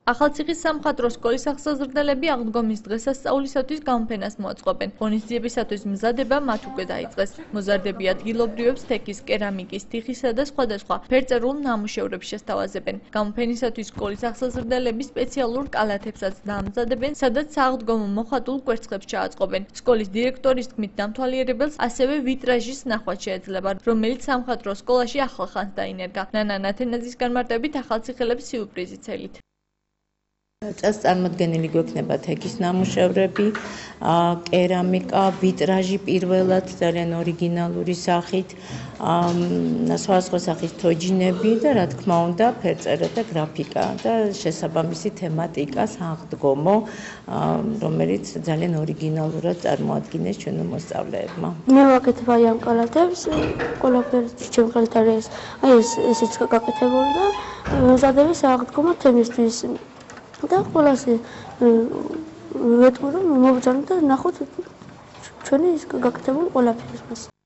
ახალციხის სამხატვრო სკოლის აღსაზრდელები აღდგომის დღესასწაულისათვის გამოფენას მოაწყობენ. ღონისძიებისათვის მზადება მათ უკვე დაიწყეს. მოზარდები ადგილობრივებს თექის, კერამიკის, თიხისა და სხვადასხვა ფერწერულ ნამუშევრებს შესთავაზებენ. გამოფენისათვის სკოლის აღსაზრდელები სპეციალურ კალათებსაც დაამზადებენ, სადაც სააღდგომო მოხატულ კვერცხებს ჩააწყობენ. სკოლის დირექტორის თქმით, დამთვალიერებელს ასევე ვიტრაჟის ნახვაც შეეძლება, რომელიც სამხატვრო სკოლაში ახლახანს დაინერგა. ნანა ნათენაძის განმარტებით ახალციხელებს სიურპრიზი ცელით. წელს წარმოდგენილი გვექნება თექის ნამუშევრები, კერამიკა, ვიტრაჟი პირველად ძალიან ორიგინალური სახით, სხვადასხვა სახის თოჯინები და რა თქმა უნდა ფერწერა და გრაფიკა და შესაბამისი თემატიკა სააღდგომო, რომელიც ძალიან ორიგინალურად წარმოადგინეს ჩვენო მოსწავლეებმა. მე ვაკეთებ აი ამ კალათებს, ყველაფერი ჩემ ხელით არის ესეც გაკეთებული და მზადები სააღდგომო თემისთვის. და ყველასე ვეტყვი რომ მოვბრძანოთ და ნახოთ ჩვენი გაკეთებული ყველაფერი.